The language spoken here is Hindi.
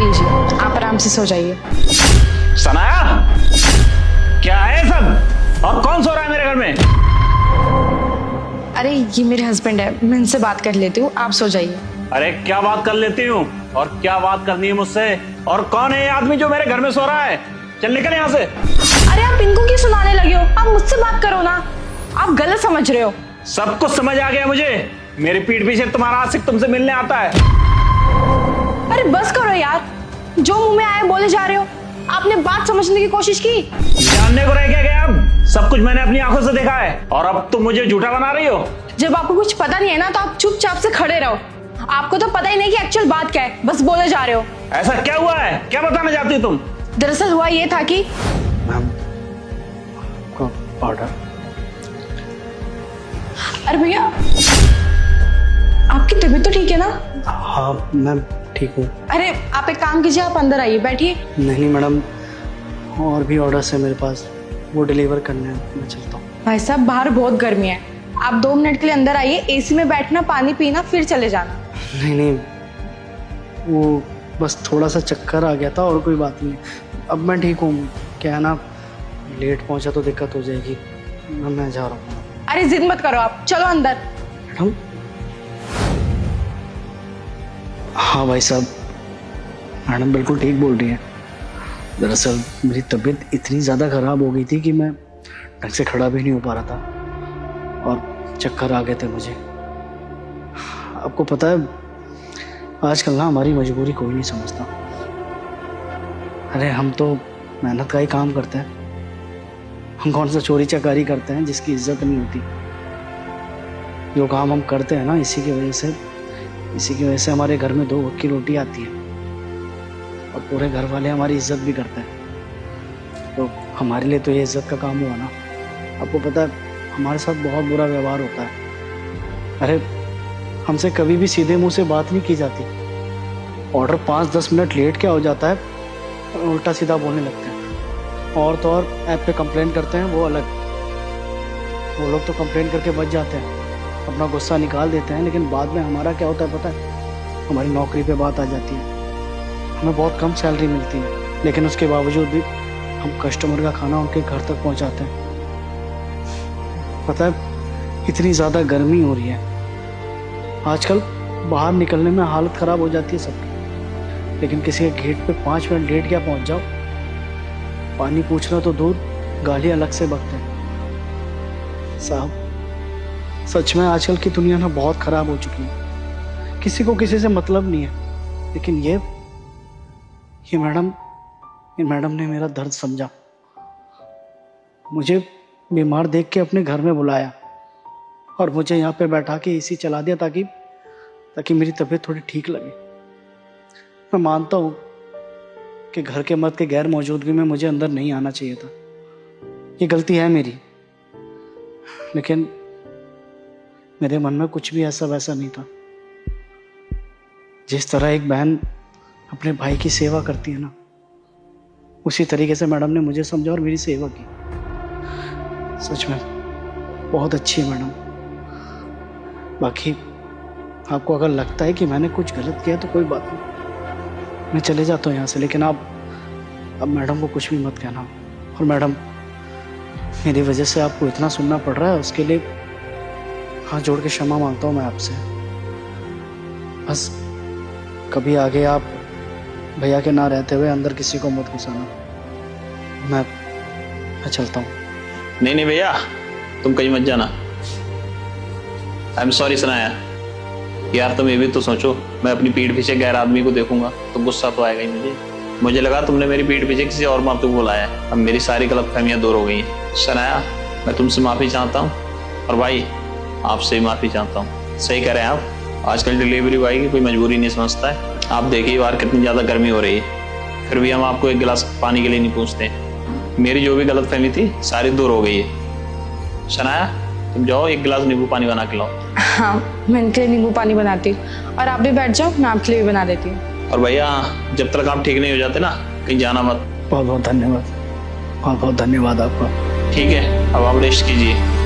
ये लीजिए, आप आराम से सो जाइए। सनाया, क्या है सब और कौन सो रहा है मेरे घर में? अरे ये मेरे हस्बैंड है, मैं इनसे बात कर लेती हूँ, आप सो जाइए। अरे क्या बात कर लेती हूँ और क्या बात करनी है मुझसे? और कौन है ये आदमी जो मेरे घर में सो रहा है? चल निकल यहाँ से। अरे आप इनको क्यों सुनाने लगे हो? आप मुझसे बात करो ना, आप गलत समझ रहे हो। सब कुछ समझ आ गया मुझे। मेरी पीठ पीछे तुम्हारा आशिक तुमसे मिलने आता है। अरे बस करो यार, जो मुंह में आए बोले जा रहे हो। आपने बात समझने की कोशिश की? जानने को रह क्या गया? अब सब कुछ मैंने अपनी आंखों से देखा है और अब तुम मुझे झूठा बना रही हो। जब आपको कुछ पता नहीं है ना, तो आप चुपचाप से खड़े रहो। आपको तो पता ही नहीं कि एक्चुअल बात क्या है, बस बोले जा रहे हो। ऐसा क्या हुआ है? क्या बताना चाहती हो तुम? दरअसल हुआ ये था कि मैम ऑर्डर। अरे भैया, आपकी तबीयत तो ठीक है ना? हाँ मैम ठीक हूँ। अरे आप एक काम कीजिए, आप अंदर आइए, बैठिए। नहीं मैडम, और भी ऑर्डर्स है मेरे पास, वो डिलीवर करने हैं, मैं चलता हूँ। भाई साहब, बाहर बहुत गर्मी है, आप 2 मिनट के लिए अंदर आइए, एसी में बैठना, पानी पीना, फिर चले जाना। नहीं, वो बस थोड़ा सा चक्कर आ गया था और कोई बात नहीं। अब मैं ठीक हूँ। क्या है ना, लेट पहुँचा तो दिक्कत हो जाएगी। मैं जा रहा हूँ। अरे जिद मत करो, आप चलो अंदर। मैडम, हाँ भाई साहब, मैडम बिल्कुल ठीक बोल रही है। दरअसल मेरी तबीयत इतनी ज़्यादा ख़राब हो गई थी कि मैं ढंग से खड़ा भी नहीं हो पा रहा था और चक्कर आ गए थे मुझे। आपको पता है, आजकल ना हमारी मजबूरी कोई नहीं समझता। अरे हम तो मेहनत का ही काम करते हैं, हम कौन सा चोरी चकारी करते हैं जिसकी इज्जत नहीं होती। जो काम हम करते हैं ना, इसी की वजह से हमारे घर में 2 वक्त की रोटी आती है और पूरे घर वाले हमारी इज्जत भी करते हैं। तो हमारे लिए तो ये इज्जत का काम हुआ ना। आपको पता है, हमारे साथ बहुत बुरा व्यवहार होता है। अरे हमसे कभी भी सीधे मुंह से बात नहीं की जाती। ऑर्डर 5-10 मिनट लेट क्या हो जाता है, उल्टा सीधा बोलने लगते हैं। और तो और ऐप पे कंप्लेन करते हैं, वो अलग। वो लोग तो कंप्लेन करके बच जाते हैं, अपना गुस्सा निकाल देते हैं, लेकिन बाद में हमारा क्या होता है पता है? हमारी नौकरी पे बात आ जाती है। हमें बहुत कम सैलरी मिलती है, लेकिन उसके बावजूद भी हम कस्टमर का खाना उनके घर तक पहुंचाते हैं। पता है, इतनी ज़्यादा गर्मी हो रही है आजकल, बाहर निकलने में हालत ख़राब हो जाती है सबकी। लेकिन किसी के गेट पे 5 मिनट लेट क्या पहुंच जाओ, पानी पूछना तो दूर, गाली अलग से बकते हैं। साहब, सच में आजकल की दुनिया ना बहुत ख़राब हो चुकी है। किसी को किसी से मतलब नहीं है। लेकिन ये मैडम ने मेरा दर्द समझा, मुझे बीमार देख के अपने घर में बुलाया और मुझे यहाँ पे बैठा के एसी चला दिया ताकि मेरी तबीयत थोड़ी ठीक लगे। मैं मानता हूँ कि घर के मर्द के गैर मौजूदगी में मुझे अंदर नहीं आना चाहिए था, ये गलती है मेरी। लेकिन मेरे मन में कुछ भी ऐसा वैसा नहीं था। जिस तरह एक बहन अपने भाई की सेवा करती है ना, उसी तरीके से मैडम ने मुझे समझा और मेरी सेवा की। सच में बहुत अच्छी है मैडम। बाकी आपको अगर लगता है कि मैंने कुछ गलत किया तो कोई बात नहीं, मैं चले जाता हूँ यहाँ से। लेकिन आप अब मैडम को कुछ भी मत कहना। और मैडम, मेरी वजह से आपको इतना सुनना पड़ रहा है, उसके लिए हाथ जोड़ के क्षमा मांगता हूँ मैं आपसे। बस कभी आगे आप भैया के ना रहते हुए अंदर किसी को मत घुसाना। मैं चलता हूँ। नहीं भैया, तुम कहीं मत जाना। I am sorry Sanaya. यार तुम ये भी तो सोचो, मैं अपनी पीठ पीछे गैर आदमी को देखूंगा तो गुस्सा तो आएगा ही मुझे लगा तुमने मेरी पीठ पीछे किसी और माँ को बुलाया है। अब मेरी सारी गलतफहमियां दूर हो गई हैं। सनाया, मैं तुमसे माफ़ी चाहता हूँ और भाई आपसे ही माफ़ी चाहता हूँ। सही कह रहे हैं आप, आजकल डिलीवरी बॉय की कोई मजबूरी नहीं समझता है। आप देखिए बाहर कितनी ज़्यादा गर्मी हो रही है, फिर भी हम आपको एक गिलास पानी के लिए नहीं पूछते। मेरी जो भी गलतफहमी थी सारी दूर हो गई है। सनाया, तुम जाओ, एक गिलास नींबू पानी बना के लाओ। हाँ, मैं इनके लिए नींबू पानी बनाती हूँ और आप भी बैठ जाओ, मैं आपके लिए भी बना देती हूँ। और भैया, जब तक आप ठीक नहीं हो जाते ना, कहीं जाना मत। बहुत बहुत धन्यवाद, बहुत बहुत धन्यवाद आपका। ठीक है, अब आप रेस्ट कीजिए।